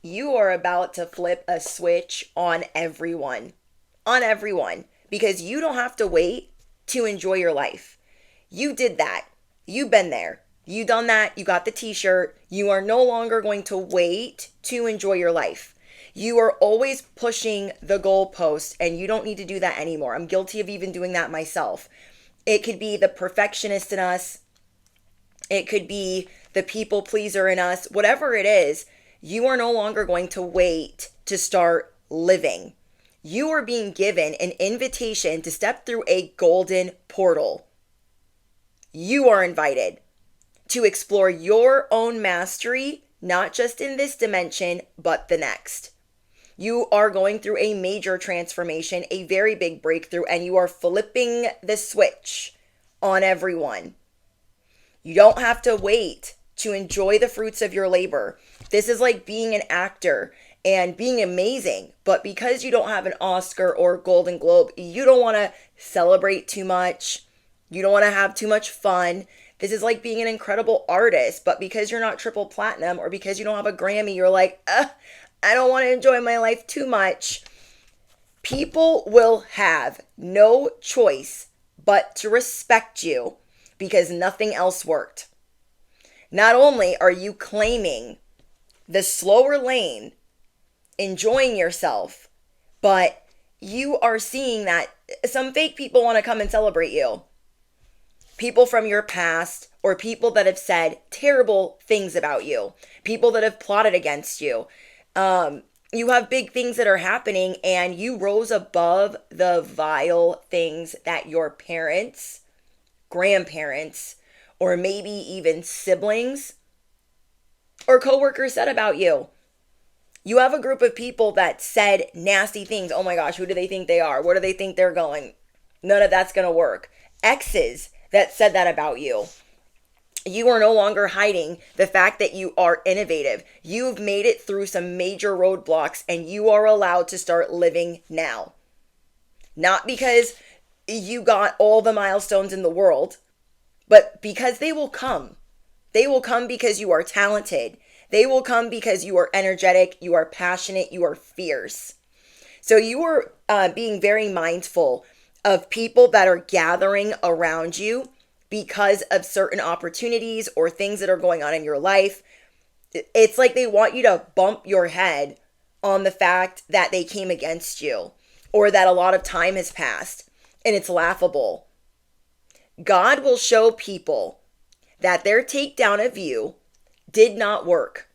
You are about to flip a switch on everyone. On everyone. Because you don't have to wait to enjoy your life. You did that. You've been there. You done that. You got the t-shirt. You are no longer going to wait to enjoy your life. You are always pushing the goalpost, and you don't need to do that anymore. I'm guilty of even doing that myself. It could be the perfectionist in us. It could be the people pleaser in us. Whatever it is, you are no longer going to wait to start living. You are being given an invitation to step through a golden portal. You are invited to explore your own mastery, not just in this dimension, but the next. You are going through a major transformation, a very big breakthrough, and you are flipping the switch on everyone. You don't have to wait to enjoy the fruits of your labor. This is like being an actor and being amazing, but because you don't have an Oscar or Golden Globe, you don't want to celebrate too much. You don't want to have too much fun. This is like being an incredible artist, but because you're not triple platinum or because you don't have a Grammy, you're like, I don't want to enjoy my life too much. People will have no choice but to respect you because nothing else worked. Not only are you claiming the slower lane, enjoying yourself, but you are seeing that some fake people want to come and celebrate you. People from your past or people that have said terrible things about you, people that have plotted against you. You have big things that are happening and you rose above the vile things that your parents, grandparents, or maybe even siblings or coworkers said about you. You have a group of people that said nasty things. Oh my gosh, who do they think they are? Where do they think they're going? None of that's going to work. Exes that said that about you. You are no longer hiding the fact that you are innovative. You've made it through some major roadblocks and you are allowed to start living now. Not because you got all the milestones in the world, but because they will come. They will come because you are talented. They will come because you are energetic, you are passionate, you are fierce. So you are being very mindful of people that are gathering around you because of certain opportunities or things that are going on in your life. It's like they want you to bump your head on the fact that they came against you or that a lot of time has passed, and it's laughable. God will show people that their takedown of you did not work.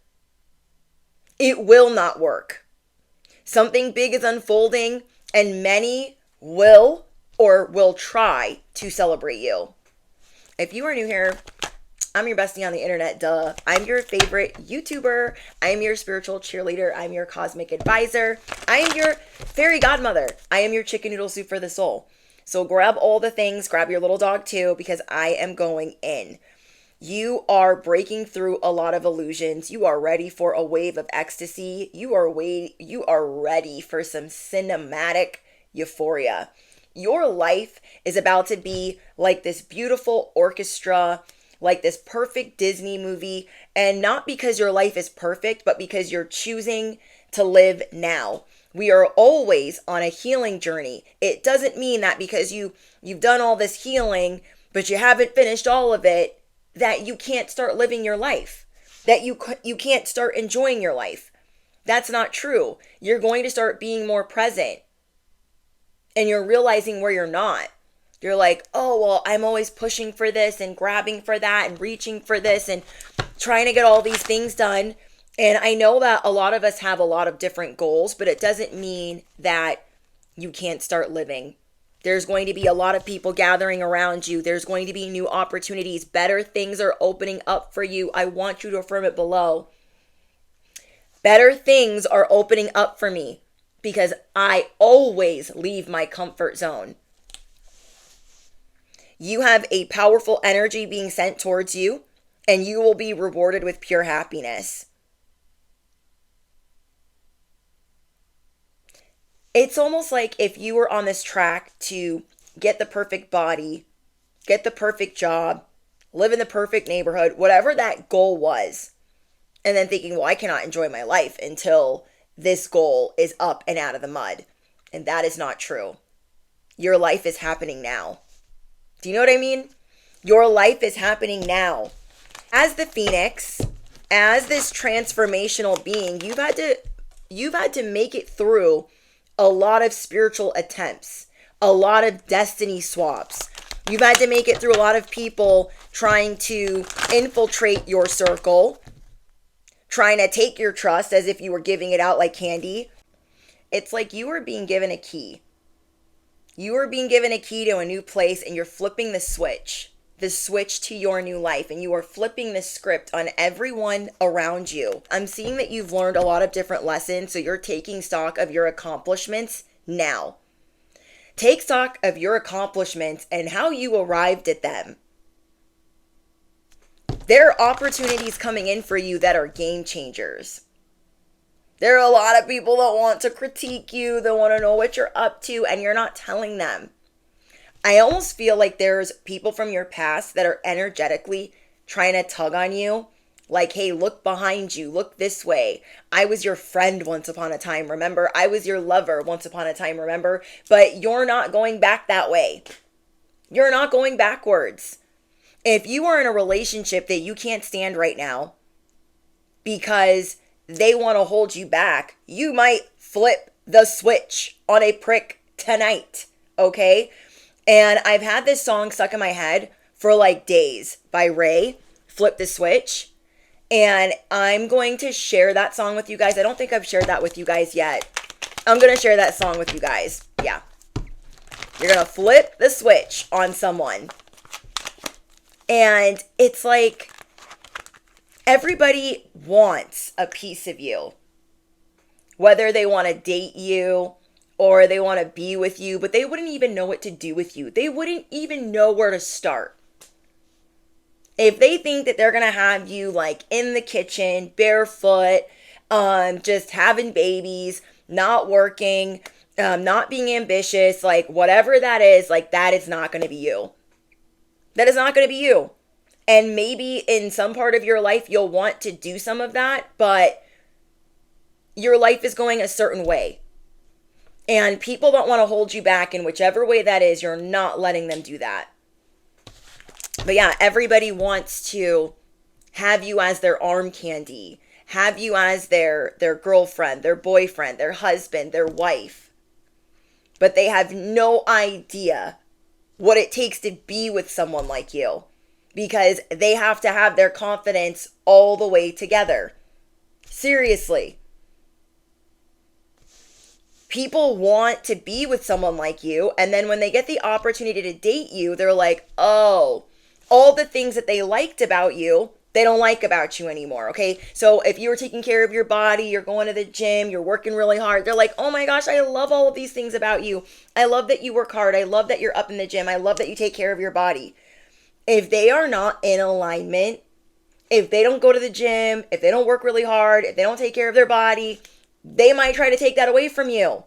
It will not work. Something big is unfolding, and many will or will try to celebrate you. If you are new here, I'm your bestie on the internet, duh. I'm your favorite YouTuber. I'm your spiritual cheerleader. I'm your cosmic advisor. I am your fairy godmother. I am your chicken noodle soup for the soul. So grab all the things, grab your little dog too, because I am going in. You are breaking through a lot of illusions. You are ready for a wave of ecstasy. You are ready for some cinematic euphoria. Your life is about to be like this beautiful orchestra, like this perfect Disney movie, and not because your life is perfect, but because you're choosing to live now. We are always on a healing journey. It doesn't mean that because you've done all this healing, but you haven't finished all of it, that you can't start living your life, that you can't start enjoying your life. That's not true. You're going to start being more present, and you're realizing where you're not. You're like, oh, well, I'm always pushing for this and grabbing for that and reaching for this and trying to get all these things done. And I know that a lot of us have a lot of different goals, but it doesn't mean that you can't start living. There's going to be a lot of people gathering around you. There's going to be new opportunities. Better things are opening up for you. I want you to affirm it below. Better things are opening up for me because I always leave my comfort zone. You have a powerful energy being sent towards you, and you will be rewarded with pure happiness. It's almost like if you were on this track to get the perfect body, get the perfect job, live in the perfect neighborhood, whatever that goal was, and then thinking, well, I cannot enjoy my life until this goal is up and out of the mud. And that is not true. Your life is happening now. Do you know what I mean? Your life is happening now. As the Phoenix, as this transformational being, you've had to make it through a lot of spiritual attempts, a lot of destiny swaps. You've had to make it through a lot of people trying to infiltrate your circle, trying to take your trust as if you were giving it out like candy. It's like you are being given a key. You are being given a key to a new place, and you're flipping the switch to your new life, and you are flipping the script on everyone around you. I'm seeing that you've learned a lot of different lessons, so you're taking stock of your accomplishments now. Take stock of your accomplishments and how you arrived at them. There are opportunities coming in for you that are game changers. There are a lot of people that want to critique you, that want to know what you're up to, and you're not telling them. I almost feel like there's people from your past that are energetically trying to tug on you. Like, hey, look behind you. Look this way. I was your friend once upon a time, remember? I was your lover once upon a time, remember? But you're not going back that way. You're not going backwards. If you are in a relationship that you can't stand right now because they want to hold you back, you might flip the switch on a prick tonight, okay? And I've had this song stuck in my head for like days by Ray, Flip the Switch. And I'm going to share that song with you guys. I don't think I've shared that with you guys yet. I'm going to share that song with you guys. Yeah. You're going to flip the switch on someone. And it's like everybody wants a piece of you. Whether they want to date you or they want to be with you, but they wouldn't even know what to do with you. They wouldn't even know where to start. If they think that they're going to have you like in the kitchen, barefoot, just having babies, not working, not being ambitious, like whatever that is not going to be you. That is not going to be you. And maybe in some part of your life, you'll want to do some of that, but your life is going a certain way. And people don't want to hold you back in whichever way that is. You're not letting them do that. But yeah, everybody wants to have you as their arm candy, have you as their girlfriend, their boyfriend, their husband, their wife. But they have no idea what it takes to be with someone like you, because they have to have their confidence all the way together. Seriously. People want to be with someone like you, and then when they get the opportunity to date you, they're like, oh, all the things that they liked about you, they don't like about you anymore, okay? So if you were taking care of your body, you're going to the gym, you're working really hard, they're like, oh my gosh, I love all of these things about you. I love that you work hard. I love that you're up in the gym. I love that you take care of your body. If they are not in alignment, if they don't go to the gym, if they don't work really hard, if they don't take care of their body, they might try to take that away from you.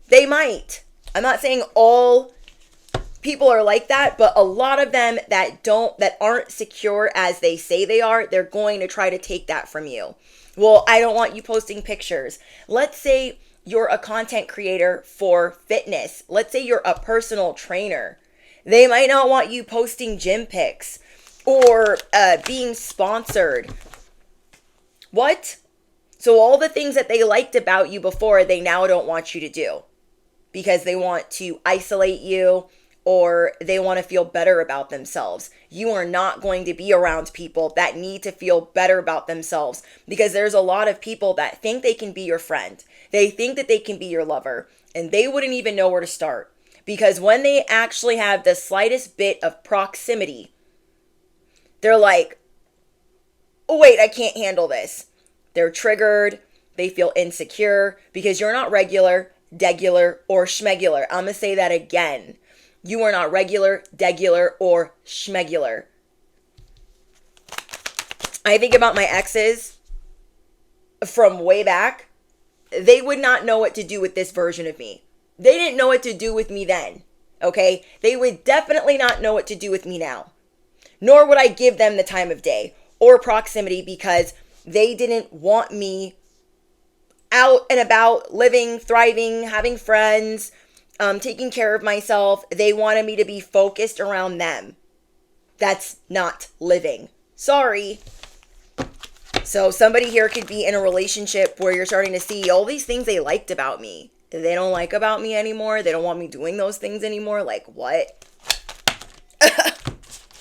They might. I'm not saying all people are like that, but a lot of them that aren't secure as they say they are, they're going to try to take that from you. Well, I don't want you posting pictures. Let's say you're a content creator for fitness. Let's say you're a personal trainer. They might not want you posting gym pics or being sponsored. What? So all the things that they liked about you before, they now don't want you to do because they want to isolate you or they want to feel better about themselves. You are not going to be around people that need to feel better about themselves, because there's a lot of people that think they can be your friend. They think that they can be your lover, and they wouldn't even know where to start, because when they actually have the slightest bit of proximity, they're like, oh wait, I can't handle this. They're triggered. They feel insecure because you're not regular, degular, or schmegular. I'm going to say that again. You are not regular, degular, or schmegular. I think about my exes from way back. They would not know what to do with this version of me. They didn't know what to do with me then, okay? They would definitely not know what to do with me now. Nor would I give them the time of day. or proximity because they didn't want me out and about, living, thriving, having friends, taking care of myself. They wanted me to be focused around them. That's not living. Sorry. So somebody here could be in a relationship where you're starting to see all these things they liked about me. They don't like about me anymore. They don't want me doing those things anymore. Like, what?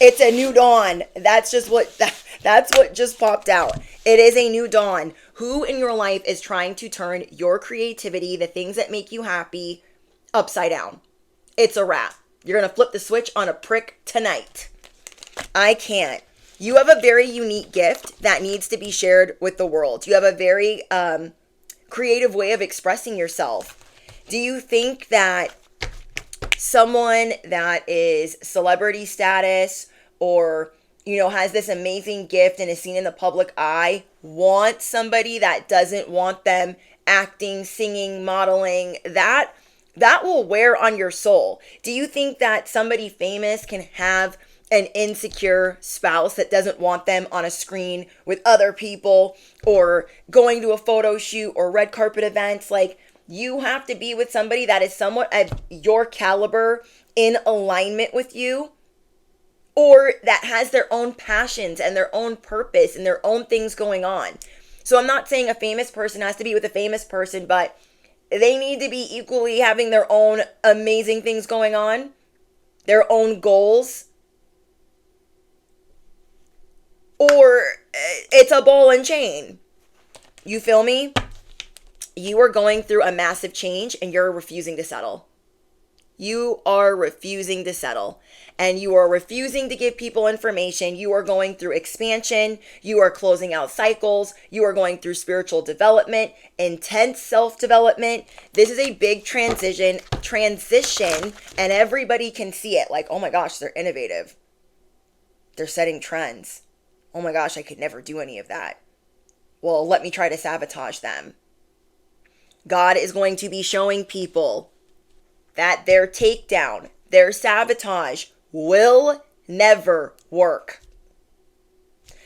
It's a new dawn. That's what just popped out. It is a new dawn. Who in your life is trying to turn your creativity, the things that make you happy, upside down? It's a wrap. You're going to flip the switch on a prick tonight. I can't. You have a very unique gift that needs to be shared with the world. You have a very creative way of expressing yourself. Do you think that someone that is celebrity status or, has this amazing gift and is seen in the public eye wants somebody that doesn't want them acting, singing, modeling? That will wear on your soul. Do you think that somebody famous can have an insecure spouse that doesn't want them on a screen with other people or going to a photo shoot or red carpet events? Like, you have to be with somebody that is somewhat of your caliber, in alignment with you, or that has their own passions and their own purpose and their own things going on. So I'm not saying a famous person has to be with a famous person, but they need to be equally having their own amazing things going on, their own goals, or it's a ball and chain. You feel me? You are going through a massive change and you're refusing to settle. You are refusing to settle. And you are refusing to give people information. You are going through expansion. You are closing out cycles. You are going through spiritual development, intense self-development. This is a big transition, and everybody can see it. Like, oh my gosh, they're innovative. They're setting trends. Oh my gosh, I could never do any of that. Well, let me try to sabotage them. God is going to be showing people that their takedown, their sabotage will never work.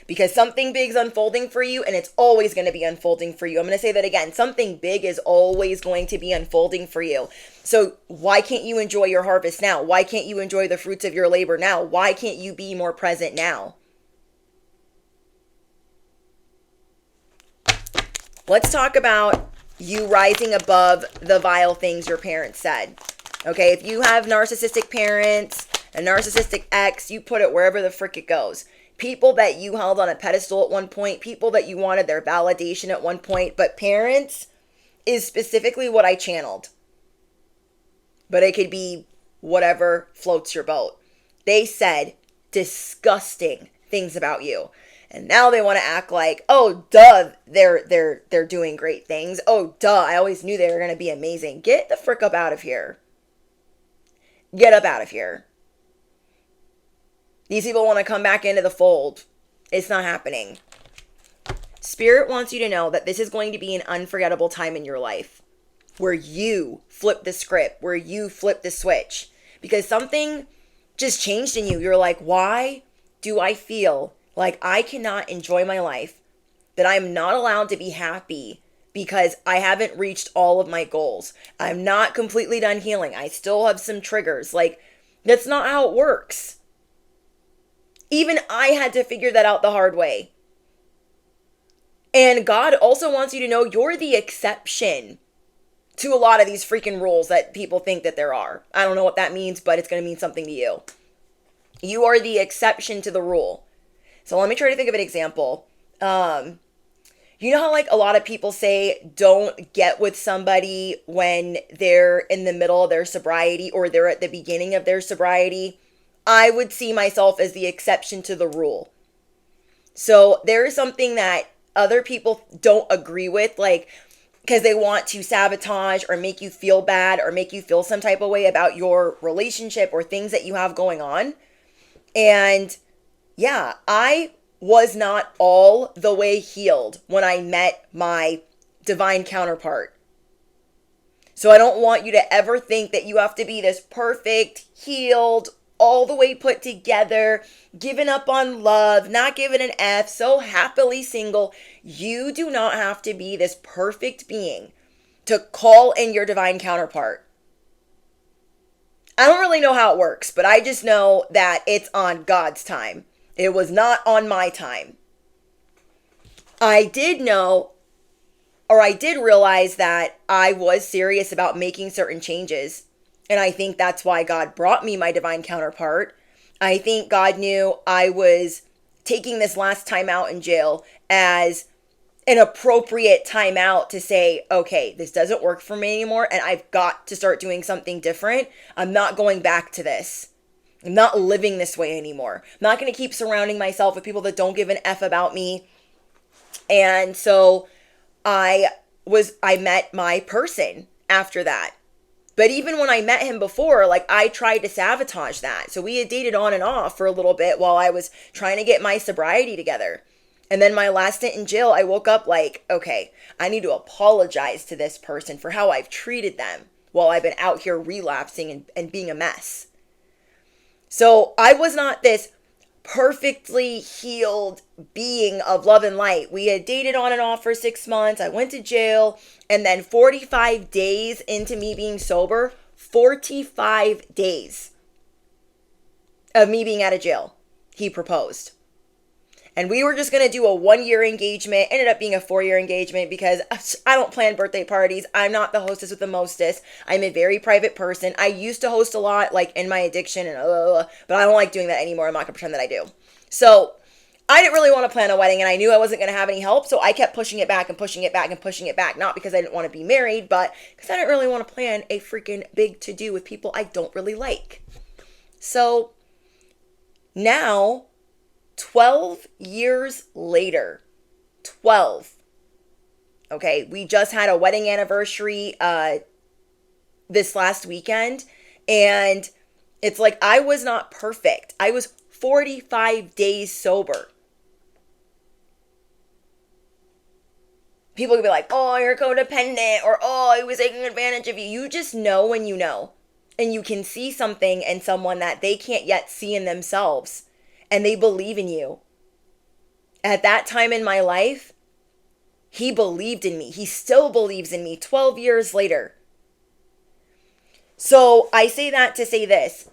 Because something big is unfolding for you, and it's always going to be unfolding for you. I'm going to say that again. Something big is always going to be unfolding for you. So why can't you enjoy your harvest now? Why can't you enjoy the fruits of your labor now? Why can't you be more present now? Let's talk about you rising above the vile things your parents said. Okay, if you have narcissistic parents, a narcissistic ex, you put it wherever the frick it goes. People that you held on a pedestal at one point, people that you wanted their validation at one point, but parents is specifically what I channeled. But it could be whatever floats your boat. They said disgusting things about you. And now they want to act like, oh, duh, they're doing great things. Oh, duh, I always knew they were going to be amazing. Get the frick up out of here. Get up out of here. These people want to come back into the fold. It's not happening. Spirit wants you to know that this is going to be an unforgettable time in your life where you flip the script, where you flip the switch. Because something just changed in you. You're like, why do I feel like I cannot enjoy my life, that I'm not allowed to be happy because I haven't reached all of my goals? I'm not completely done healing. I still have some triggers. Like, that's not how it works. Even I had to figure that out the hard way. And God also wants you to know you're the exception to a lot of these freaking rules that people think that there are. I don't know what that means, but it's going to mean something to you. You are the exception to the rule. So let me try to think of an example. You know how like a lot of people say don't get with somebody when they're in the middle of their sobriety or they're at the beginning of their sobriety? I would see myself as the exception to the rule. So there is something that other people don't agree with, like because they want to sabotage or make you feel bad or make you feel some type of way about your relationship or things that you have going on. And yeah, I was not all the way healed when I met my divine counterpart. So I don't want you to ever think that you have to be this perfect, healed, all the way put together, giving up on love, not giving an F, so happily single. You do not have to be this perfect being to call in your divine counterpart. I don't really know how it works, but I just know that it's on God's time. It was not on my time. I did know, or I did realize that I was serious about making certain changes. And I think that's why God brought me my divine counterpart. I think God knew I was taking this last time out in jail as an appropriate time out to say, okay, this doesn't work for me anymore, and I've got to start doing something different. I'm not going back to this. I'm not living this way anymore. I'm not going to keep surrounding myself with people that don't give an F about me. And so I met my person after that. But even when I met him before, like, I tried to sabotage that. So we had dated on and off for a little bit while I was trying to get my sobriety together. And then my last stint in jail, I woke up like, okay, I need to apologize to this person for how I've treated them while I've been out here relapsing and being a mess. So I was not this perfectly healed being of love and light. We had dated on and off for 6 months. I went to jail. And then 45 days into me being sober, 45 days of me being out of jail, he proposed. And we were just going to do a 1-year engagement. Ended up being a 4-year engagement because I don't plan birthday parties. I'm not the hostess with the mostest. I'm a very private person. I used to host a lot, like in my addiction, but I don't like doing that anymore. I'm not going to pretend that I do. So I didn't really want to plan a wedding, and I knew I wasn't going to have any help. So I kept pushing it back and pushing it back and pushing it back. Not because I didn't want to be married, but because I didn't really want to plan a freaking big to-do with people I don't really like. So now, 12 years later, 12. Okay, we just had a wedding anniversary this last weekend, and it's like I was not perfect. I was 45 days sober. People could be like, oh, you're codependent, or oh, he was taking advantage of you. You just know when you know. And you can see something in someone that they can't yet see in themselves. And they believe in you. At that time in my life, he believed in me. He still believes in me 12 years later. So I say that to say this.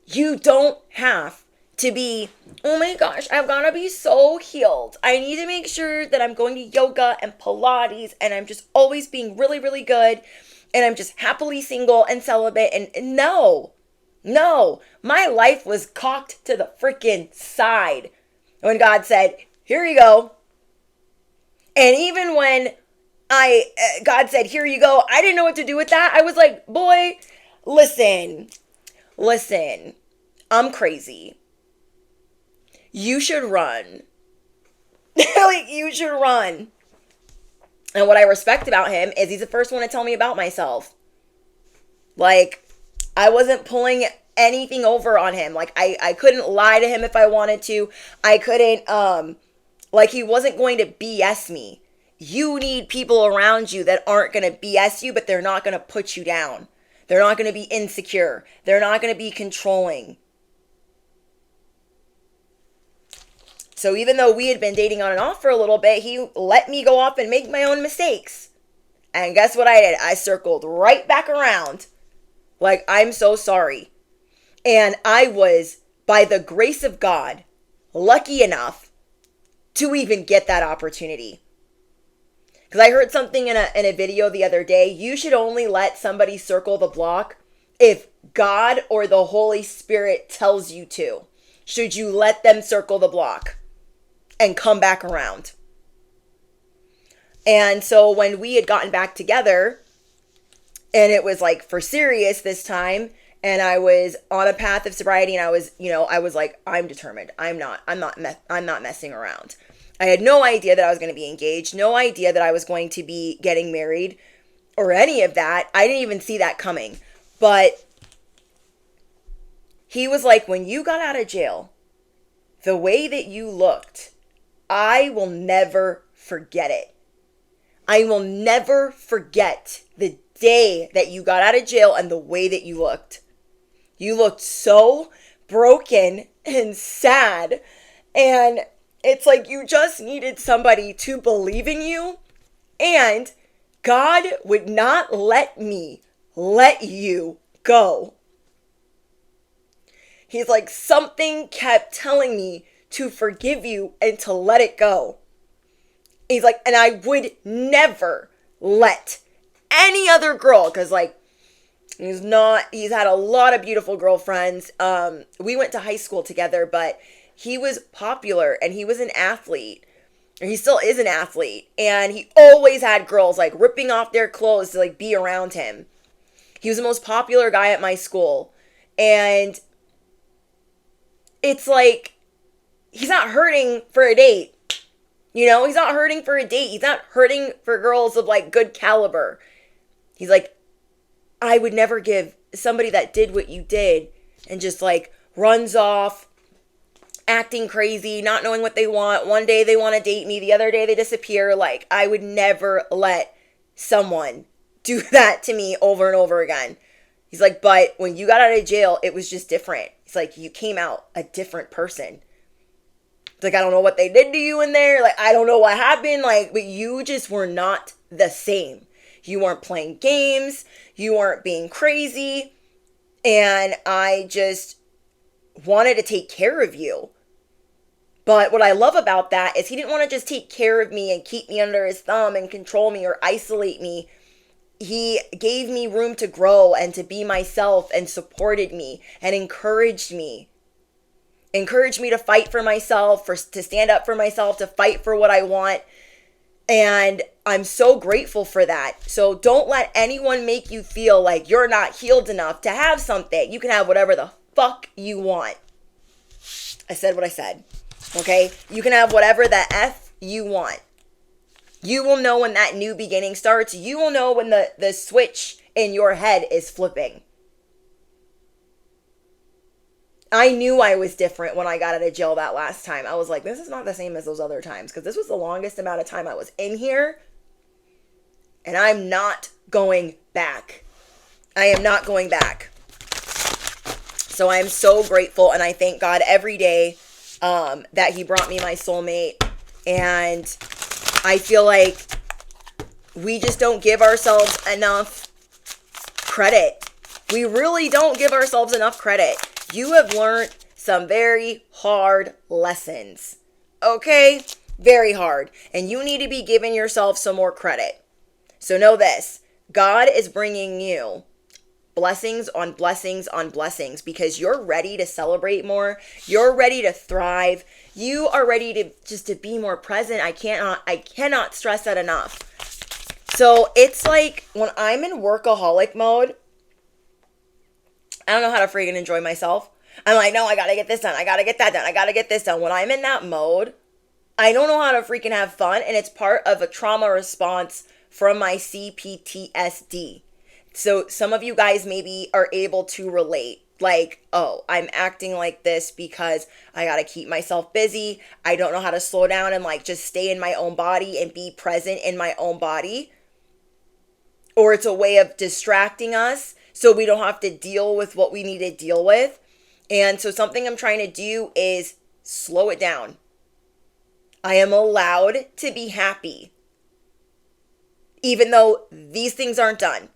You don't have to be, oh my gosh, I've got to be so healed. I need to make sure that I'm going to yoga and Pilates and I'm just always being really, really good. And I'm just happily single and celibate. And no, my life was cocked to the freaking side when God said, here you go. And even when God said, here you go, I didn't know what to do with that. I was like, boy, listen, I'm crazy. You should run. Like, you should run. And what I respect about him is he's the first one to tell me about myself. Like, I wasn't pulling anything over on him. Like, I couldn't lie to him if I wanted to. I couldn't, like, he wasn't going to BS me. You need people around you that aren't going to BS you, but they're not going to put you down. They're not going to be insecure. They're not going to be controlling. So even though we had been dating on and off for a little bit, he let me go off and make my own mistakes. And guess what I did? I circled right back around. Like, I'm so sorry. And I was, by the grace of God, lucky enough to even get that opportunity. Because I heard something in a video the other day. You should only let somebody circle the block if God or the Holy Spirit tells you to. Should you let them circle the block and come back around? And so when we had gotten back together, and it was like for serious this time, and I was on a path of sobriety, and I was like, I'm determined. I'm not messing around. I had no idea that I was going to be engaged, no idea that I was going to be getting married or any of that. I didn't even see that coming. But he was like, when you got out of jail, the way that you looked, I will never forget it. I will never forget the day that you got out of jail and the way that you looked. You looked so broken and sad. And it's like you just needed somebody to believe in you. And God would not let me let you go. He's like, something kept telling me to forgive you and to let it go. He's like, and I would never let any other girl, because like, he's had a lot of beautiful girlfriends. We went to high school together, but he was popular and he was an athlete. He still is an athlete. And he always had girls like ripping off their clothes to like be around him. He was the most popular guy at my school. And it's like, he's not hurting for a date. You know, he's not hurting for a date. He's not hurting for girls of like good caliber. He's like, I would never give somebody that did what you did and just like runs off, acting crazy, not knowing what they want. One day they want to date me, the other day they disappear. Like, I would never let someone do that to me over and over again. He's like, but when you got out of jail, it was just different. It's like, you came out a different person. It's like, I don't know what they did to you in there. Like, I don't know what happened. Like, but you just were not the same. You weren't playing games. You weren't being crazy. And I just wanted to take care of you. But what I love about that is he didn't want to just take care of me and keep me under his thumb and control me or isolate me. He gave me room to grow and to be myself and supported me and encouraged me. Encouraged me to fight for myself, to stand up for myself, to fight for what I want. And I'm so grateful for that. So don't let anyone make you feel like you're not healed enough to have something. You can have whatever the fuck you want. I said what I said. Okay? You can have whatever the F you want. You will know when that new beginning starts. You will know when the switch in your head is flipping. I knew I was different when I got out of jail that last time. I was like, this is not the same as those other times, because this was the longest amount of time I was in here. And I'm not going back. I am not going back. So I am so grateful, and I thank God every day that he brought me my soulmate. And I feel like we just don't give ourselves enough credit. We really don't give ourselves enough credit. You have learned some very hard lessons. Okay? Very hard. And you need to be giving yourself some more credit. So know this. God is bringing you blessings on blessings on blessings because you're ready to celebrate more. You're ready to thrive. You are ready to be more present. I cannot stress that enough. So it's like when I'm in workaholic mode, I don't know how to freaking enjoy myself. I'm like, no, I gotta get this done. I gotta get that done. I gotta get this done. When I'm in that mode, I don't know how to freaking have fun. And it's part of a trauma response from my CPTSD. So some of you guys maybe are able to relate. Like, oh, I'm acting like this because I gotta keep myself busy. I don't know how to slow down and like just stay in my own body and be present in my own body. Or it's a way of distracting us so we don't have to deal with what we need to deal with. And so something I'm trying to do is slow it down. I am allowed to be happy, even though these things aren't done.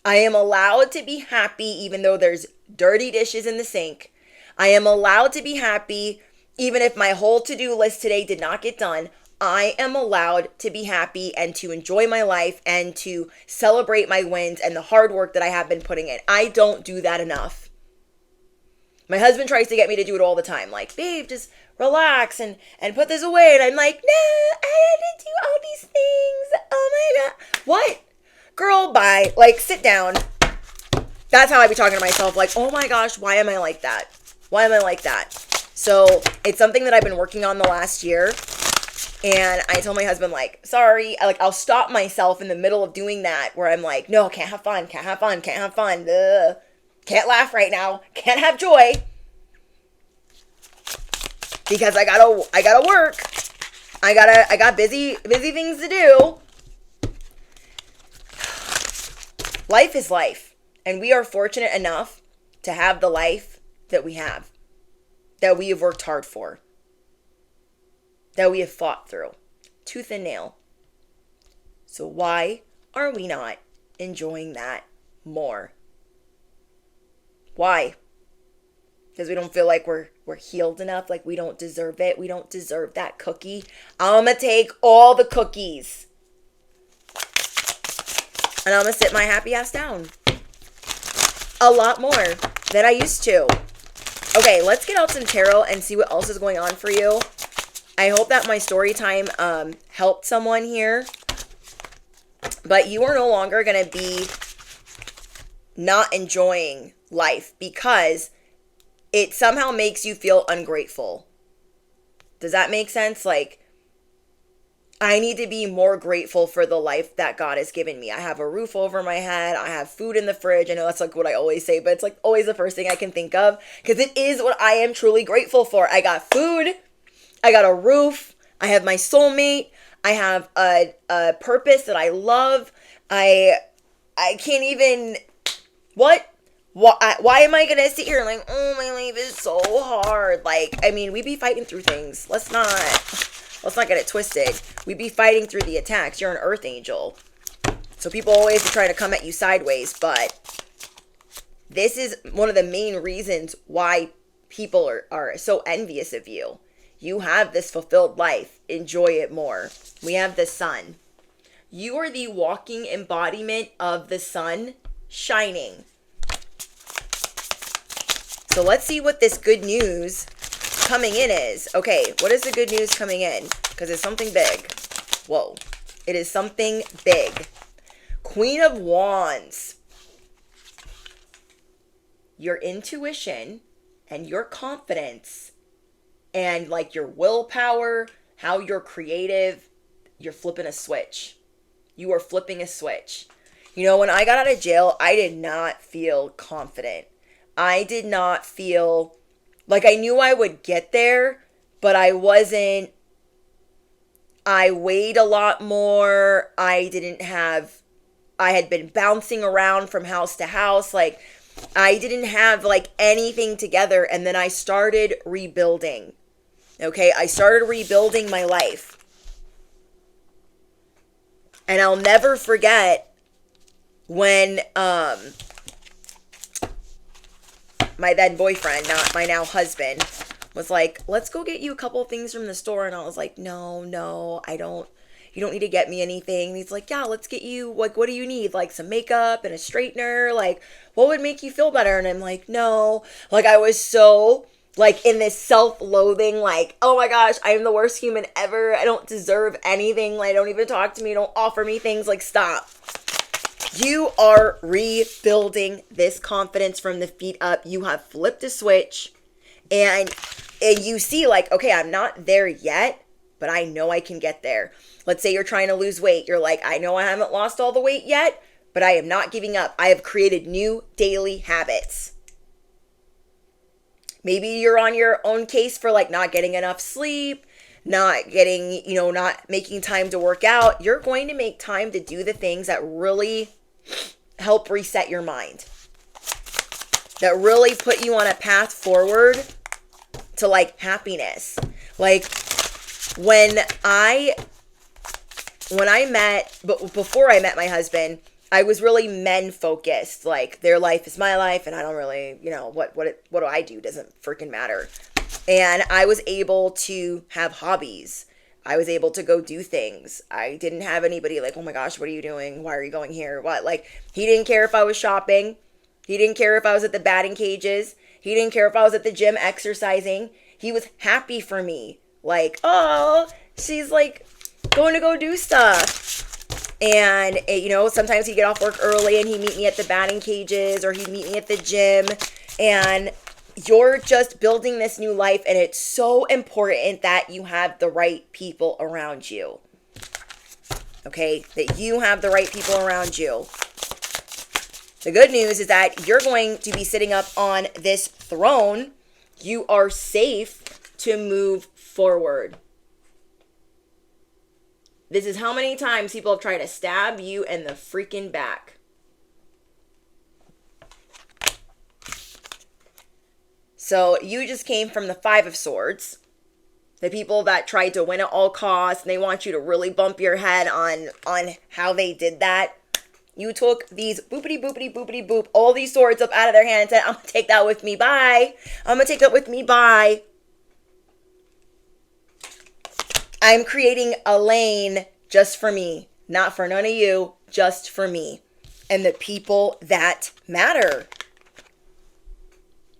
I am allowed to be happy even though there's dirty dishes in the sink. I am allowed to be happy even if my whole to-do list today did not get done. I am allowed to be happy and to enjoy my life and to celebrate my wins and the hard work that I have been putting in. I don't do that enough. My husband tries to get me to do it all the time. Like, babe, just relax and put this away. And I'm like, no, I had to do all these things. Oh my God. What? Girl, bye. Like, sit down. That's how I be talking to myself. Like, oh my gosh, why am I like that? Why am I like that? So it's something that I've been working on the last year. And I told my husband, like, sorry, I'll stop myself in the middle of doing that where I'm like, no, can't have fun, can't have fun, can't have fun. Ugh. Can't laugh right now. Can't have joy. Because I gotta work. I got busy things to do. Life is life. And we are fortunate enough to have the life that we have. that we have worked hard for, that we have fought through, tooth and nail. So why are we not enjoying that more? Why? Because we don't feel like we're healed enough, like we don't deserve it. We don't deserve that cookie. I'm going to take all the cookies. And I'm going to sit my happy ass down. A lot more than I used to. Okay, let's get out some tarot and see what else is going on for you. I hope that my story time helped someone here. But you are no longer going to be not enjoying life because it somehow makes you feel ungrateful. Does that make sense? Like, I need to be more grateful for the life that God has given me. I have a roof over my head. I have food in the fridge. I know that's like what I always say, but it's like always the first thing I can think of because it is what I am truly grateful for. I got food. I got a roof. I have my soulmate. I have a purpose that I love. I can't even, what? Why am I gonna sit here and like, oh, my life is so hard? Like, I mean, we be fighting through things. Let's not get it twisted. We be fighting through the attacks. You're an earth angel. So people always are trying to come at you sideways, but this is one of the main reasons why people are so envious of you. You have this fulfilled life. Enjoy it more. We have the sun. You are the walking embodiment of the sun shining. So let's see what this good news coming in is. Okay, what is the good news coming in? Because it's something big. Whoa. It is something big. Queen of Wands. Your intuition and your confidence and like your willpower, how you're creative, you're flipping a switch. You are flipping a switch. You know, when I got out of jail, I did not feel confident. I did not feel like I knew I would get there, but I wasn't. I weighed a lot more. I had been bouncing around from house to house. Like, I didn't have like anything together. And then I started rebuilding. Okay, I started rebuilding my life. And I'll never forget when my then boyfriend, not my now husband, was like, let's go get you a couple of things from the store. And I was like, no, I don't, you don't need to get me anything. And he's like, yeah, let's get you, like, what do you need? Like some makeup and a straightener? Like, what would make you feel better? And I'm like, no. Like, I was so, like, in this self-loathing, like, oh my gosh, I am the worst human ever. I don't deserve anything. Like, don't even talk to me. Don't offer me things. Like, stop. You are rebuilding this confidence from the feet up. You have flipped a switch and you see like, okay, I'm not there yet, but I know I can get there. Let's say you're trying to lose weight. You're like, I know I haven't lost all the weight yet, but I am not giving up. I have created new daily habits. Maybe you're on your own case for like not getting enough sleep, not getting, not making time to work out. You're going to make time to do the things that really help reset your mind, that really put you on a path forward to like happiness. Like before I met my husband, I was really men focused. Like, their life is my life and I don't really, what do I do? Doesn't freaking matter. And I was able to have hobbies. I was able to go do things. I didn't have anybody like, oh my gosh, what are you doing? Why are you going here? What? Like, he didn't care if I was shopping. He didn't care if I was at the batting cages. He didn't care if I was at the gym exercising. He was happy for me. Like, oh, she's like going to go do stuff. And, sometimes he'd get off work early and he'd meet me at the batting cages or he'd meet me at the gym. And you're just building this new life, and it's so important that you have the right people around you. Okay? That you have the right people around you. The good news is that you're going to be sitting up on this throne. You are safe to move forward. This is how many times people have tried to stab you in the freaking back. So you just came from the Five of Swords. The people that tried to win at all costs, and they want you to really bump your head on how they did that. You took these boopity boopity boopity boop, all these swords up out of their hand and said, I'm gonna take that with me, bye. I'm gonna take that with me, bye. I'm creating a lane just for me, not for none of you, just for me and the people that matter.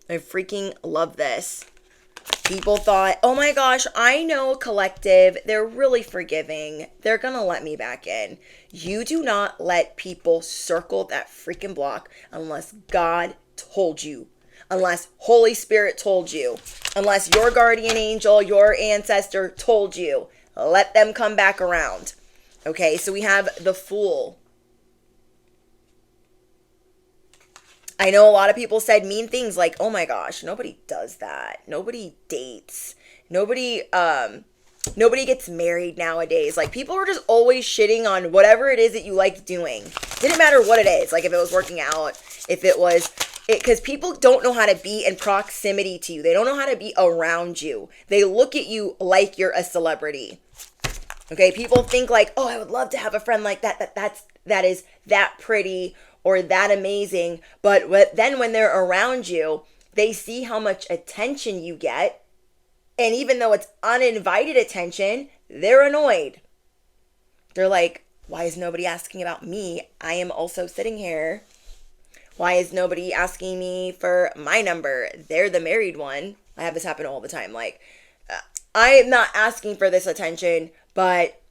I freaking love this. People thought, oh my gosh, I know Collective. They're really forgiving. They're going to let me back in. You do not let people circle that freaking block unless God told you. Unless Holy Spirit told you. Unless your guardian angel, your ancestor told you. Let them come back around. Okay, so we have the Fool. I know a lot of people said mean things like, oh my gosh, nobody does that. Nobody dates. Nobody gets married nowadays. Like, people are just always shitting on whatever it is that you like doing. Didn't matter what it is. Like, if it was working out, if it was, because people don't know how to be in proximity to you. They don't know how to be around you. They look at you like you're a celebrity. Okay, people think like, oh, I would love to have a friend like that. That is that pretty or that amazing. But then when they're around you, they see how much attention you get. And even though it's uninvited attention, they're annoyed. They're like, why is nobody asking about me? I am also sitting here. Why is nobody asking me for my number? They're the married one. I have this happen all the time. Like, I am not asking for this attention, but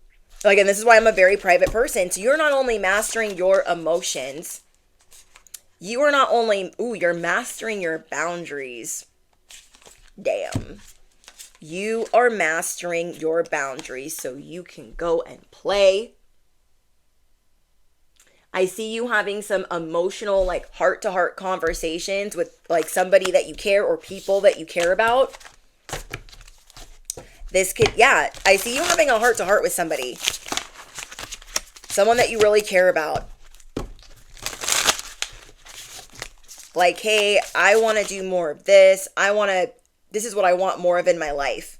again, this is why I'm a very private person. So you're not only mastering your emotions, you are not only, you're mastering your boundaries. Damn. You are mastering your boundaries so you can go and play. I see you having some emotional, like, heart-to-heart conversations with, like, somebody that you care or people that you care about. This could, yeah, I see you having a heart-to-heart with somebody. Someone that you really care about. Like, hey, I want to do more of this. This is what I want more of in my life.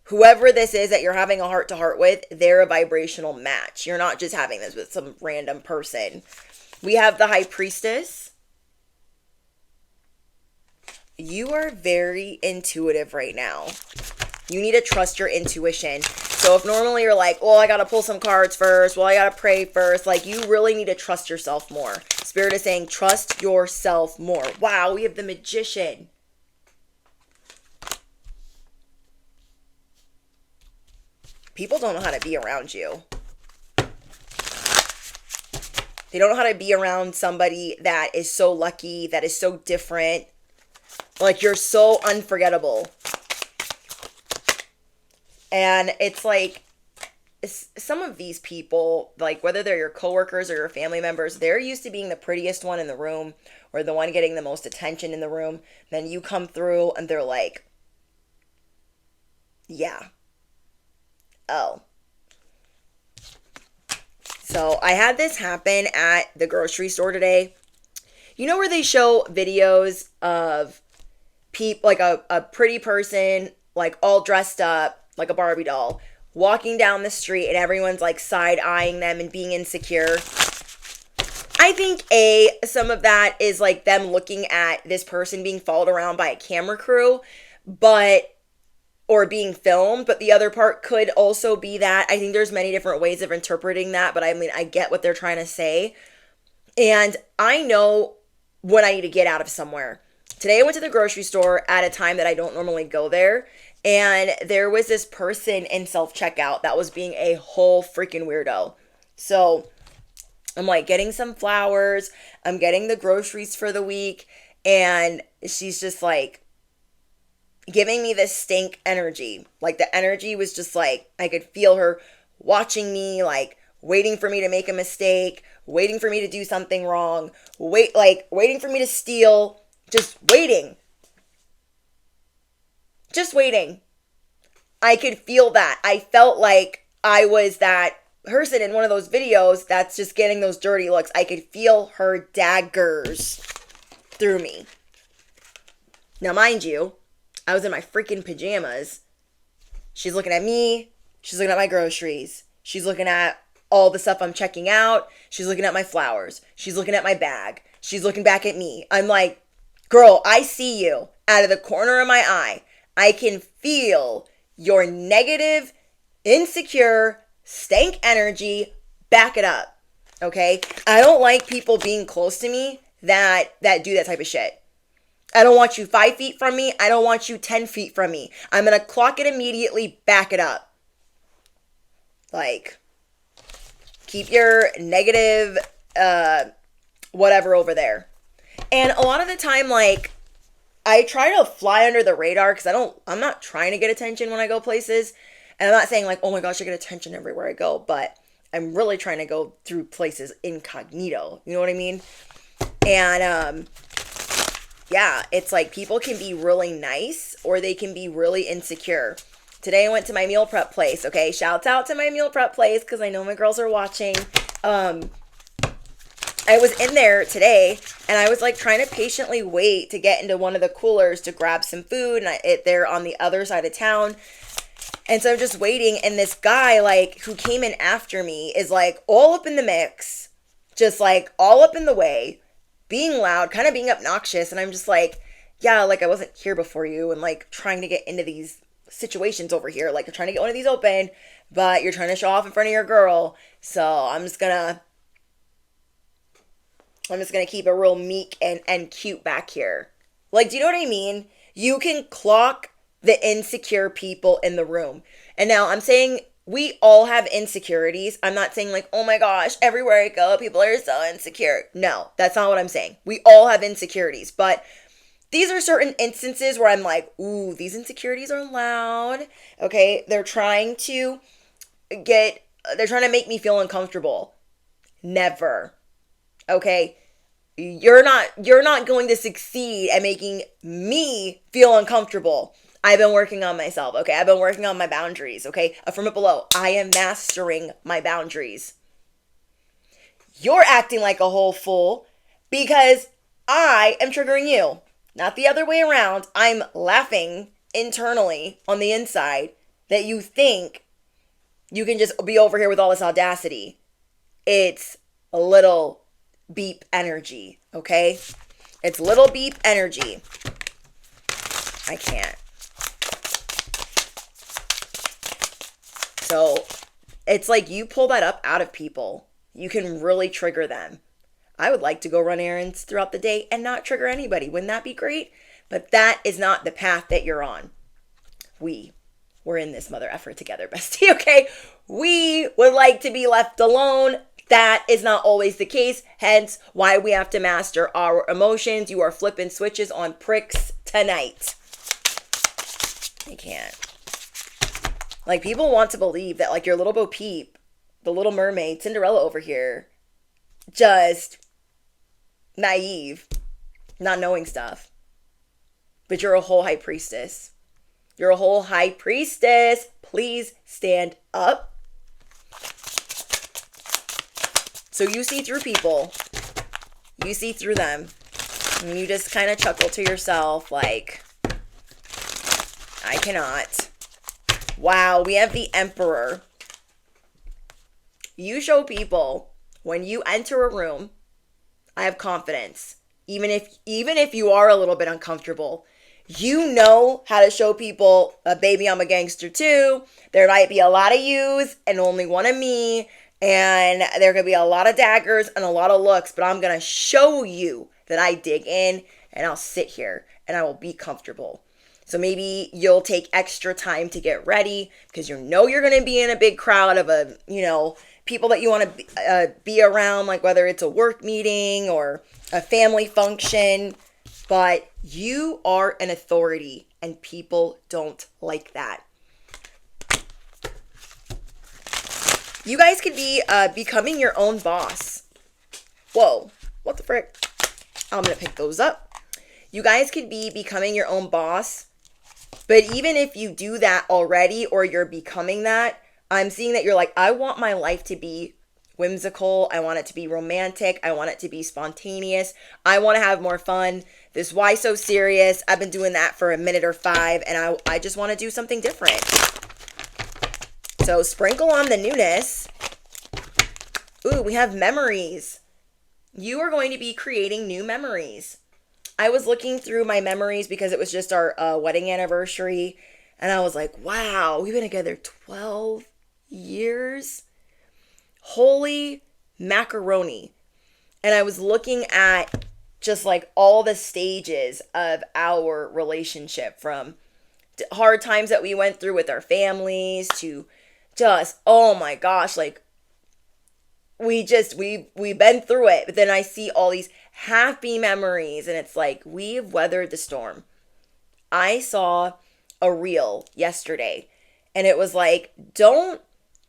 Whoever this is that you're having a heart-to-heart with, they're a vibrational match. You're not just having this with some random person. We have the High Priestess. You are very intuitive right now. You need to trust your intuition. So if normally you're like, well, I got to pull some cards first. Well, I got to pray first. Like, you really need to trust yourself more. Spirit is saying, trust yourself more. Wow, we have the Magician. People don't know how to be around you. They don't know how to be around somebody that is so lucky, that is so different. Like, you're so unforgettable. And it's like, some of these people, like, whether they're your coworkers or your family members, they're used to being the prettiest one in the room or the one getting the most attention in the room. Then you come through and they're like, yeah. Oh. So I had this happen at the grocery store today. You know where they show videos of people, like a pretty person, like all dressed up, like a Barbie doll, walking down the street and everyone's like side-eyeing them and being insecure. I think some of that is like them looking at this person being followed around by a camera crew, or being filmed, but the other part could also be that. I think there's many different ways of interpreting that, but I mean, I get what they're trying to say. And I know when I need to get out of somewhere. Today I went to the grocery store at a time that I don't normally go there, and there was this person in self-checkout that was being a whole freaking weirdo. So I'm like getting some flowers, I'm getting the groceries for the week, and she's just like giving me this stink energy. Like, the energy was just like, I could feel her watching me, like waiting for me to make a mistake, waiting for me to do something wrong, waiting for me to steal, just waiting. Just waiting. I could feel that. I felt like I was that person in one of those videos that's just getting those dirty looks. I could feel her daggers through me. Now, mind you, I was in my freaking pajamas. She's looking at me. She's looking at my groceries. She's looking at all the stuff I'm checking out. She's looking at my flowers. She's looking at my bag. She's looking back at me. I'm like, girl, I see you out of the corner of my eye. I can feel your negative, insecure, stank energy. Back it up. Okay? I don't like people being close to me that do that type of shit. I don't want you 5 feet from me. I don't want you 10 feet from me. I'm going to clock it immediately. Back it up. Like, keep your negative, whatever over there. And a lot of the time, like, I try to fly under the radar because I'm not trying to get attention when I go places. And I'm not saying like, oh my gosh, I get attention everywhere I go. But I'm really trying to go through places incognito. You know what I mean? And, yeah, it's like people can be really nice or they can be really insecure. Today I went to my meal prep place, okay? Shouts out to my meal prep place because I know my girls are watching. I was in there today and I was like trying to patiently wait to get into one of the coolers to grab some food, and they're on the other side of town. And so I'm just waiting, and this guy like who came in after me is like all up in the mix, just like all up in the way, being loud, kind of being obnoxious. And I'm just like, yeah, like I wasn't here before you, and like trying to get into these situations over here. Like you're trying to get one of these open, but you're trying to show off in front of your girl. So I'm just gonna keep it real meek and cute back here. Like, do you know what I mean? You can clock the insecure people in the room. And now I'm saying we all have insecurities. I'm not saying like, oh my gosh, everywhere I go, people are so insecure. No, that's not what I'm saying. We all have insecurities, but these are certain instances where I'm like, ooh, these insecurities are loud. Okay, they're trying to make me feel uncomfortable. Never. Okay? You're not going to succeed at making me feel uncomfortable. I've been working on myself, okay? I've been working on my boundaries, okay? From it below, I am mastering my boundaries. You're acting like a whole fool because I am triggering you. Not the other way around. I'm laughing internally on the inside that you think you can just be over here with all this audacity. It's a little beep energy, okay? It's little beep energy. I can't. So it's like you pull that up out of people, you can really trigger them. I would like to go run errands throughout the day and not trigger anybody. Wouldn't that be great? But that is not the path that you're on. We're in this mother effort together, bestie, okay? We would like to be left alone. That is not always the case, hence why we have to master our emotions. You are flipping switches on pricks tonight. I can't. Like, people want to believe that, like, your little Bo Peep, the Little Mermaid, Cinderella over here, just naive, not knowing stuff. But you're a whole high priestess. You're a whole high priestess. Please stand up. So you see through people. You see through them. And you just kind of chuckle to yourself like, I cannot. Wow, we have the Emperor. You show people when you enter a room, I have confidence. Even if you are a little bit uncomfortable, you know how to show people, baby, I'm a gangster too. There might be a lot of yous and only one of me. And there could be a lot of daggers and a lot of looks, but I'm going to show you that I dig in and I'll sit here and I will be comfortable. So maybe you'll take extra time to get ready because you know you're going to be in a big crowd of people that you want to be around, like whether it's a work meeting or a family function. But you are an authority and people don't like that. You guys could be becoming your own boss. Whoa, what the frick? I'm going to pick those up. You guys could be becoming your own boss. But even if you do that already or you're becoming that, I'm seeing that you're like, I want my life to be whimsical. I want it to be romantic. I want it to be spontaneous. I want to have more fun. This why so serious. I've been doing that for a minute or five, and I just want to do something different. So sprinkle on the newness. Ooh, we have memories. You are going to be creating new memories. I was looking through my memories because it was just our wedding anniversary. And I was like, wow, we've been together 12 years. Holy macaroni. And I was looking at just like all the stages of our relationship, from hard times that we went through with our families to just, oh my gosh, like we've been through it. But then I see all these happy memories, and it's like we've weathered the storm. I saw a reel yesterday, and it was like, don't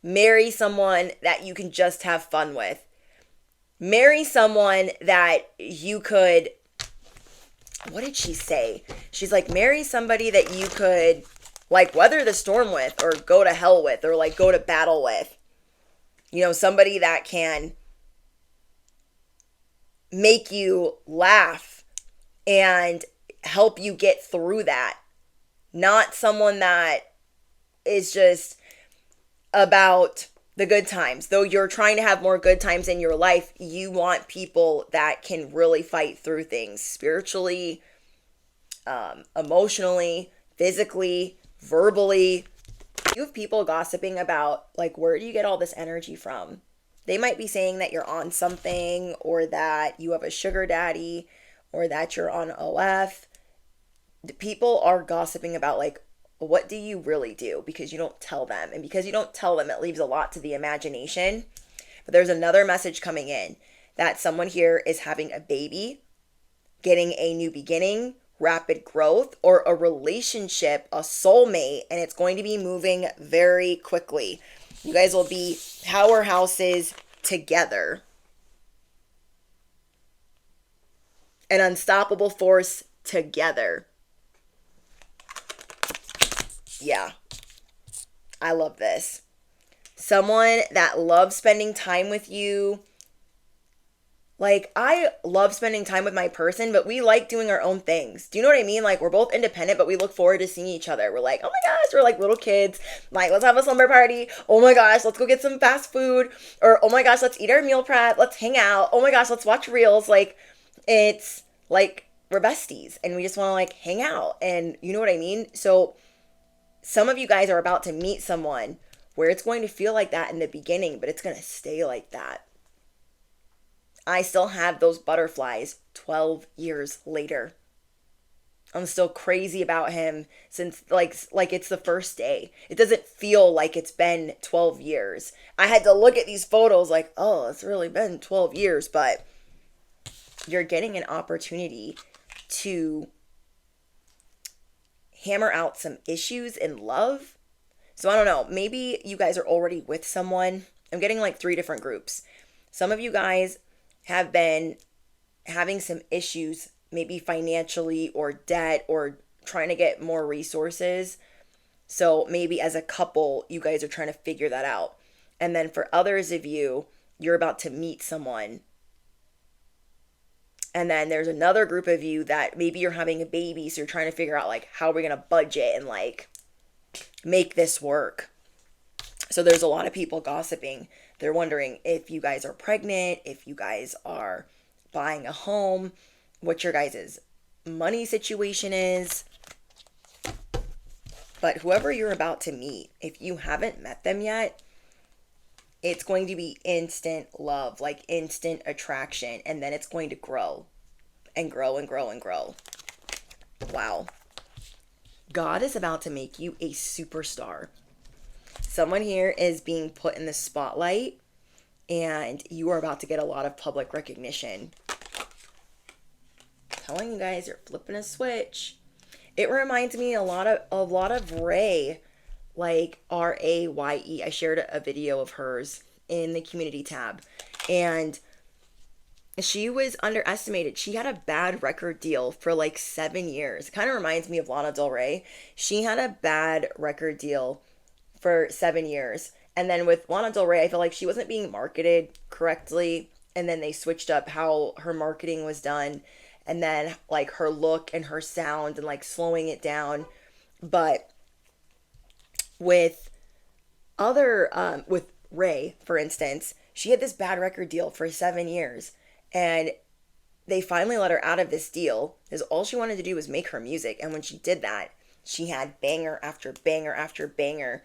marry someone that you can just have fun with. Marry someone that you could, what did she say? She's like, marry somebody that you could like weather the storm with, or go to hell with, or like go to battle with. You know, somebody that can make you laugh and help you get through that. Not someone that is just about the good times. Though you're trying to have more good times in your life, you want people that can really fight through things spiritually, emotionally, physically, verbally. You have people gossiping about, like, where do you get all this energy from? They might be saying that you're on something, or that you have a sugar daddy, or that you're on OF. People are gossiping about, like, what do you really do? Because you don't tell them. And because you don't tell them, it leaves a lot to the imagination. But there's another message coming in that someone here is having a baby, getting a new beginning, rapid growth, or a relationship, a soulmate, and it's going to be moving very quickly. You guys will be powerhouses together. An unstoppable force together. Yeah, I love this. Someone that loves spending time with you. Like, I love spending time with my person, but we like doing our own things. Do you know what I mean? Like, we're both independent, but we look forward to seeing each other. We're like, oh my gosh, we're like little kids. Like, let's have a slumber party. Oh my gosh, let's go get some fast food. Or, oh my gosh, let's eat our meal prep. Let's hang out. Oh my gosh, let's watch reels. Like, it's like we're besties, and we just want to like hang out. And you know what I mean? So some of you guys are about to meet someone where it's going to feel like that in the beginning, but it's going to stay like that. I still have those butterflies 12 years later. I'm still crazy about him since like it's the first day. It doesn't feel like it's been 12 years. I had to look at these photos like, oh, it's really been 12 years, but you're getting an opportunity to hammer out some issues in love. So I don't know, maybe you guys are already with someone. I'm getting like 3 different groups. Some of you guys have been having some issues, maybe financially or debt, or trying to get more resources. So maybe as a couple, you guys are trying to figure that out. And then for others of you, you're about to meet someone. And then there's another group of you that maybe you're having a baby, so you're trying to figure out like how we're going to budget and like make this work. So there's a lot of people gossiping. They're wondering if you guys are pregnant, if you guys are buying a home, what your guys' money situation is. But whoever you're about to meet, if you haven't met them yet, it's going to be instant love, like instant attraction. And then it's going to grow and grow and grow and grow. Wow. God is about to make you a superstar. Someone here is being put in the spotlight, and you are about to get a lot of public recognition. I'm telling you guys, you're flipping a switch. It reminds me a lot of Ray, like Raye. I shared a video of hers in the community tab, and she was underestimated. She had a bad record deal for like 7 years. It kind of reminds me of Lana Del Rey. She had a bad record deal for 7 years. And then with Lana Del Rey, I feel like she wasn't being marketed correctly. And then they switched up how her marketing was done. And then like her look and her sound and like slowing it down. But with with Ray, for instance, she had this bad record deal for 7 years. And they finally let her out of this deal because all she wanted to do was make her music. And when she did that, she had banger after banger after banger.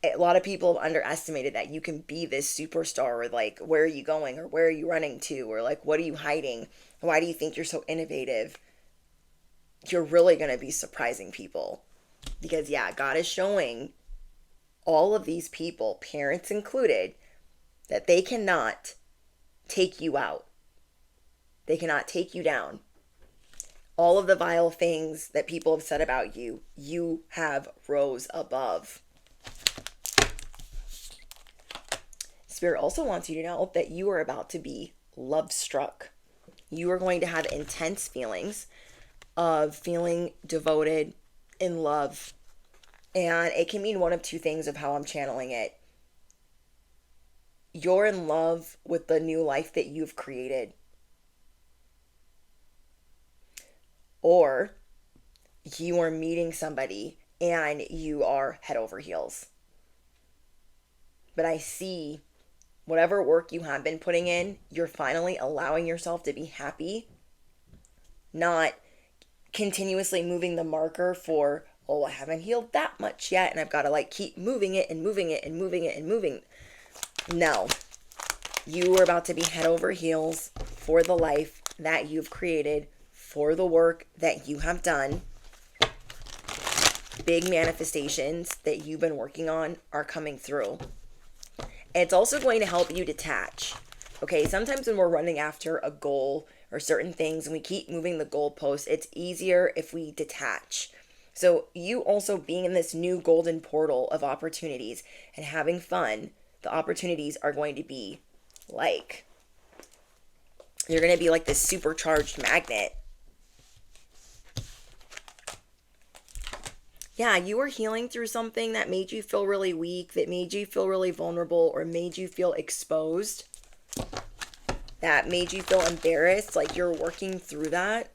A lot of people have underestimated that you can be this superstar, or like, where are you going, or where are you running to, or like, what are you hiding, why do you think you're so innovative? You're really going to be surprising people, because yeah, God is showing all of these people, parents included, that they cannot take you out, they cannot take you down. All of the vile things that people have said about you, you have rose above. Spirit also wants you to know that you are about to be love struck. You are going to have intense feelings of feeling devoted, in love. And it can mean one of two things of how I'm channeling it. You're in love with the new life that you've created. Or you are meeting somebody and you are head over heels. But I see whatever work you have been putting in, you're finally allowing yourself to be happy, not continuously moving the marker for, oh, I haven't healed that much yet, and I've got to like keep moving it and moving it and moving it and moving. No, you are about to be head over heels for the life that you've created, for the work that you have done. Big manifestations that you've been working on are coming through. It's also going to help you detach. Okay, sometimes when we're running after a goal or certain things and we keep moving the goalposts, it's easier if we detach. So you also being in this new golden portal of opportunities and having fun, the opportunities are going to be like, you're going to be like this supercharged magnet. Yeah, you were healing through something that made you feel really weak, that made you feel really vulnerable, or made you feel exposed, that made you feel embarrassed. Like, you're working through that.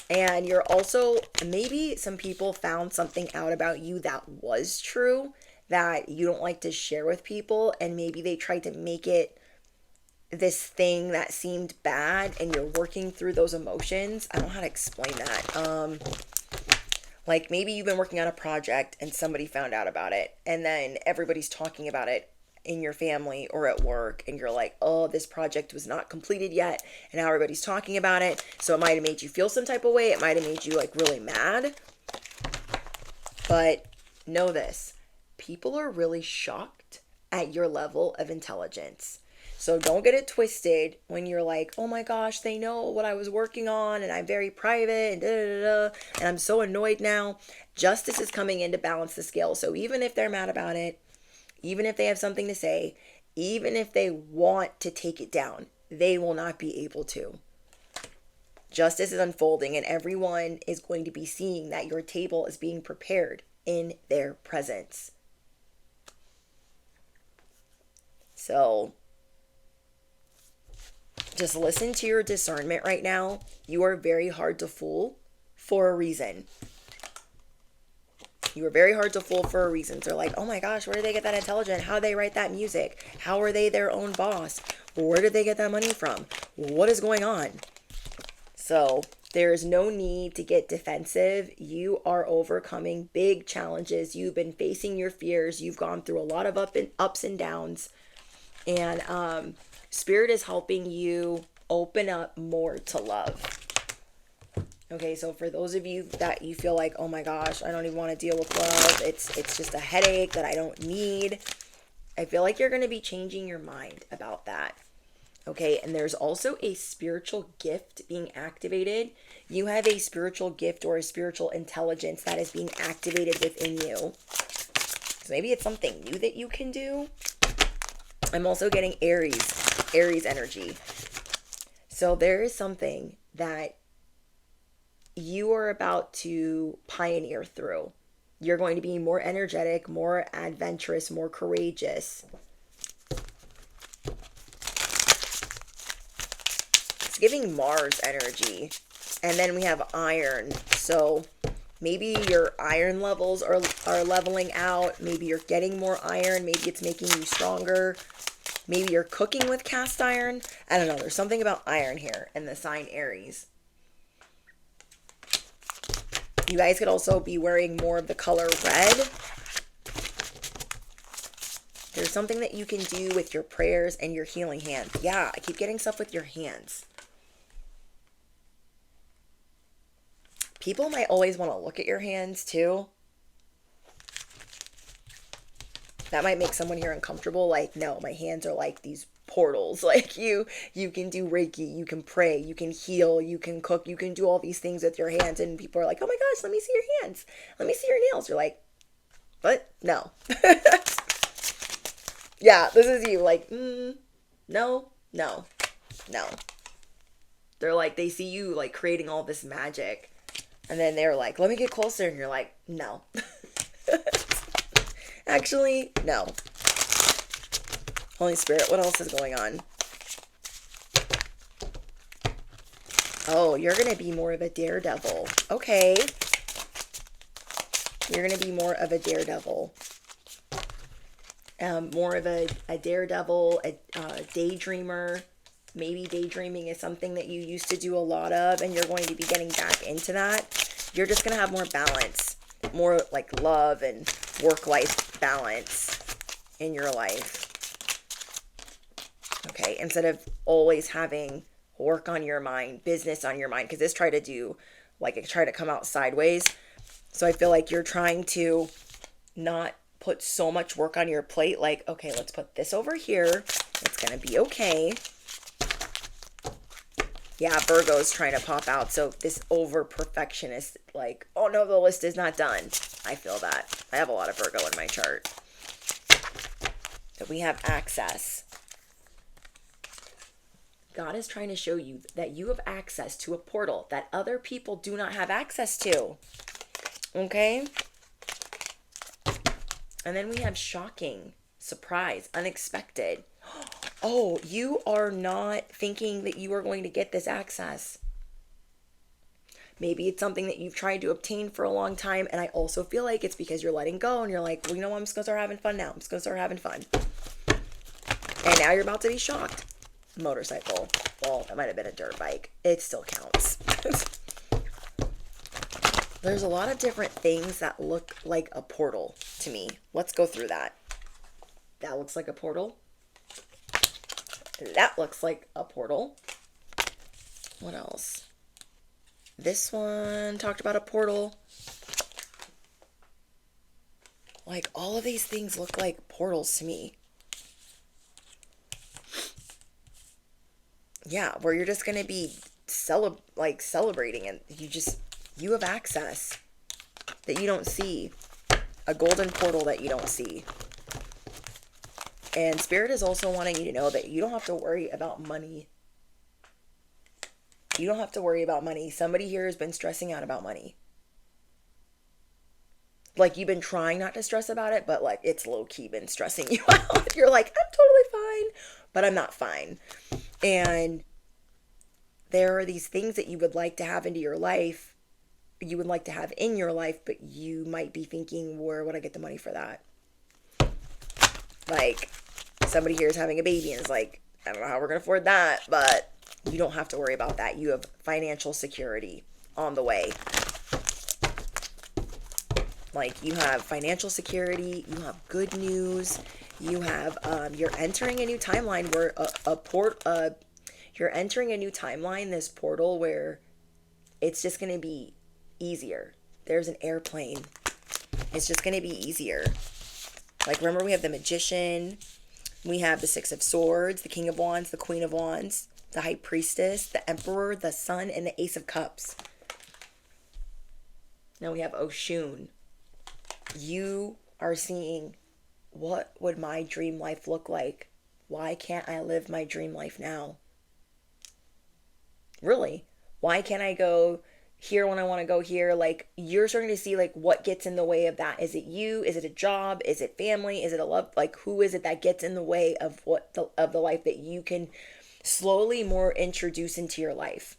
And you're also, maybe some people found something out about you that was true that you don't like to share with people, and maybe they tried to make it this thing that seemed bad, and you're working through those emotions. I don't know how to explain that. Like, maybe you've been working on a project and somebody found out about it, and then everybody's talking about it in your family or at work, and you're like, oh, this project was not completed yet, and now everybody's talking about it. So it might have made you feel some type of way. It might have made you like really mad. But know this, people are really shocked at your level of intelligence. So don't get it twisted when you're like, oh my gosh, they know what I was working on and I'm very private and and I'm so annoyed now. Justice is coming in to balance the scale. So even if they're mad about it, even if they have something to say, even if they want to take it down, they will not be able to. Justice is unfolding, and everyone is going to be seeing that your table is being prepared in their presence. So just listen to your discernment right now. You are very hard to fool for a reason. You are very hard to fool for a reason. They're like, oh my gosh, where did they get that intelligent? How do they write that music? How are they their own boss? Where did they get that money from? What is going on? So there's no need to get defensive. You are overcoming big challenges. You've been facing your fears. You've gone through a lot of ups and downs. And Spirit is helping you open up more to love. Okay, so for those of you that you feel like, oh my gosh, I don't even want to deal with love. It's just a headache that I don't need. I feel like you're going to be changing your mind about that. Okay, and there's also a spiritual gift being activated. You have a spiritual gift or a spiritual intelligence that is being activated within you. So maybe it's something new that you can do. I'm also getting Aries energy. So there is something that you are about to pioneer through. You're going to be more energetic, more adventurous, more courageous. It's giving Mars energy. And then we have iron. So maybe your iron levels are leveling out. Maybe you're getting more iron. Maybe it's making you stronger. Maybe you're cooking with cast iron. I don't know. There's something about iron here in the sign Aries. You guys could also be wearing more of the color red. There's something that you can do with your prayers and your healing hands. Yeah, I keep getting stuff with your hands. People might always want to look at your hands too. That might make someone here uncomfortable. Like, no, my hands are like these portals. Like you can do Reiki, you can pray, you can heal, you can cook, you can do all these things with your hands. And people are like, oh my gosh, let me see your hands. Let me see your nails. You're like, what? No. Yeah, this is you. Like, no, no, no. They're like, they see you like creating all this magic. And then they're like, let me get closer. And you're like, no. Actually, no. Holy Spirit, what else is going on? Oh, you're going to be more of a daredevil. Okay. You're going to be more of a daredevil. More of a daredevil, a daydreamer. Maybe daydreaming is something that you used to do a lot of, and you're going to be getting back into that. You're just going to have more balance, more like love and work-life balance in your life. Okay, instead of always having work on your mind, business on your mind, because this try to come out sideways. So I feel like you're trying to not put so much work on your plate. Like, okay, let's put this over here. It's going to be okay. Yeah, Virgo's trying to pop out. So this over perfectionist, like, oh no, the list is not done. I feel that. I have a lot of Virgo in my chart. But we have access. God is trying to show you that you have access to a portal that other people do not have access to. Okay? And then we have shocking, surprise, unexpected. Oh, you are not thinking that you are going to get this access. Maybe it's something that you've tried to obtain for a long time. And I also feel like it's because you're letting go and you're like, well, you know what? I'm just going to start having fun now. I'm just going to start having fun. And now you're about to be shocked. Motorcycle. Well, that might have been a dirt bike. It still counts. There's a lot of different things that look like a portal to me. Let's go through that. That looks like a portal. That looks like a portal. What else? This one talked about a portal. Like, all of these things look like portals to me. Yeah, where you're just going to be celebrating, and you have access that you don't see. A golden portal that you don't see. And Spirit is also wanting you to know that you don't have to worry about money. You don't have to worry about money. Somebody here has been stressing out about money. Like, you've been trying not to stress about it, but like it's low-key been stressing you out. You're like, I'm totally fine, but I'm not fine. And there are these things that you would like to have into your life, you would like to have in your life, but you might be thinking, where would I get the money for that? Like, somebody here is having a baby and is like, I don't know how we're going to afford that, but you don't have to worry about that. You have financial security on the way. Like, you have financial security, you have good news, you have, you're entering a new timeline where you're entering a new timeline, this portal where it's just going to be easier. There's an airplane. It's just going to be easier. Like, remember, we have the Magician, we have the Six of Swords, the King of Wands, the Queen of Wands, the High Priestess, the Emperor, the Sun, and the Ace of Cups. Now we have Oshun. You are seeing, what would my dream life look like? Why can't I live my dream life now? Really? Why can't I go here when I want to go here. Like, you're starting to see like what gets in the way of that. Is it you? Is it a job? Is it family? Is it a love? Like, who is it that gets in the way of of the life that you can slowly more introduce into your life?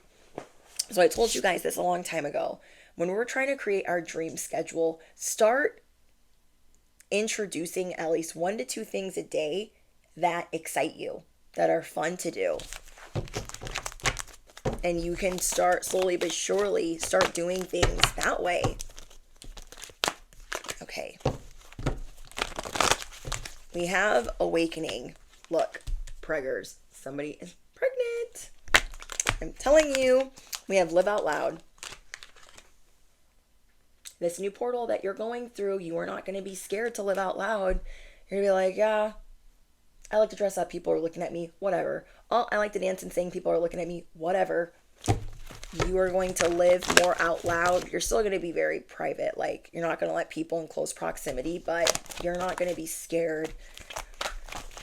So I told you guys this a long time ago. When we're trying to create our dream schedule, start introducing at least 1 to 2 things a day that excite you, that are fun to do. And you can start slowly but surely start doing things that way. Okay. We have awakening. Look, preggers, somebody is pregnant. I'm telling you, we have live out loud. This new portal that you're going through, you are not going to be scared to live out loud. You're going to be like, yeah, I like to dress up. People are looking at me. Whatever. Oh, I like to dance and sing. People are looking at me. Whatever. You are going to live more out loud. You're still going to be very private. Like, you're not going to let people in close proximity, but you're not going to be scared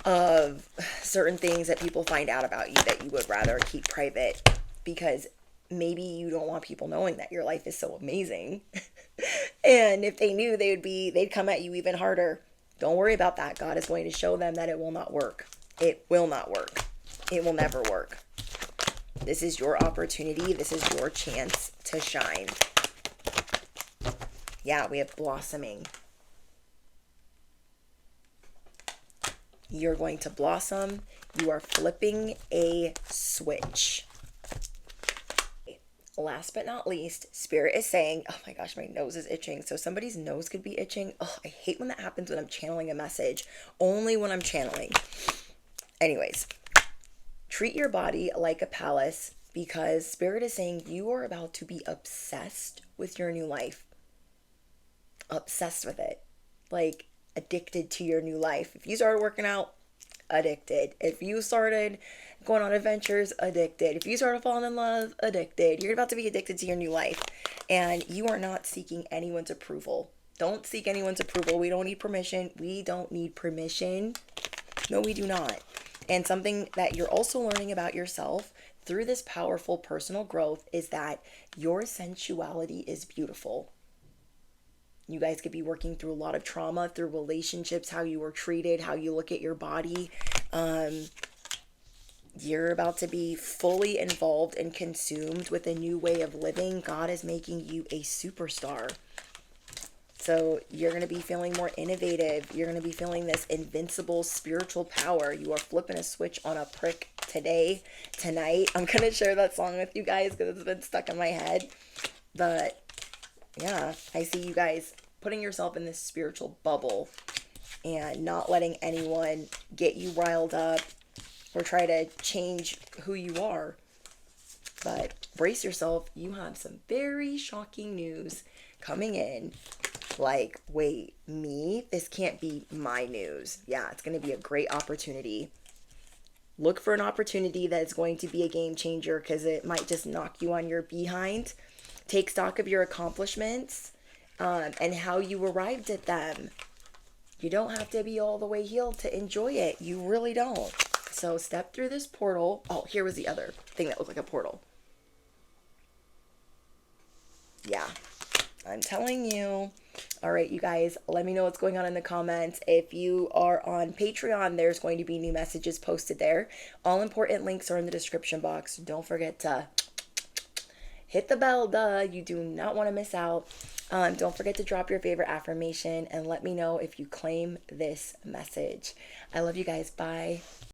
of certain things that people find out about you that you would rather keep private, because maybe you don't want people knowing that your life is so amazing. And if they knew, they'd come at you even harder. Don't worry about that. God is going to show them that it will not work. It will not work. It will never work. This is your opportunity. This is your chance to shine. Yeah, we have blossoming. You're going to blossom. You are flipping a switch. Last but not least, Spirit is saying, oh my gosh, my nose is itching. So somebody's nose could be itching. Oh, I hate when that happens when I'm channeling a message. Only when I'm channeling. Anyways, treat your body like a palace, because Spirit is saying you are about to be obsessed with your new life. Obsessed with it. Like, addicted to your new life. If you started working out, addicted. If you started going on adventures, addicted. If you started falling in love, addicted. You're about to be addicted to your new life. And you are not seeking anyone's approval. Don't seek anyone's approval. We don't need permission. We don't need permission. No, we do not. And something that you're also learning about yourself through this powerful personal growth is that your sensuality is beautiful. You guys could be working through a lot of trauma, through relationships, how you were treated, how you look at your body. You're about to be fully involved and consumed with a new way of living. God is making you a superstar. So you're going to be feeling more innovative. You're going to be feeling this invincible spiritual power. You are flipping a switch on a prick today, tonight. I'm going to share that song with you guys because it's been stuck in my head. But yeah, I see you guys putting yourself in this spiritual bubble and not letting anyone get you riled up or try to change who you are. But brace yourself. You have some very shocking news coming in. Like, wait, me? This can't be my news. Yeah, it's going to be a great opportunity. Look for an opportunity that's going to be a game changer, because it might just knock you on your behind. Take stock of your accomplishments and how you arrived at them. You don't have to be all the way healed to enjoy it. You really don't. So step through this portal. Oh, here was the other thing that looked like a portal. Yeah, I'm telling you. All right, you guys, let me know what's going on in the comments. If you are on Patreon, there's going to be new messages posted there. All important links are in the description box. Don't forget to hit the bell, duh. You do not want to miss out. Don't forget to drop your favorite affirmation and let me know if you claim this message. I love you guys. Bye.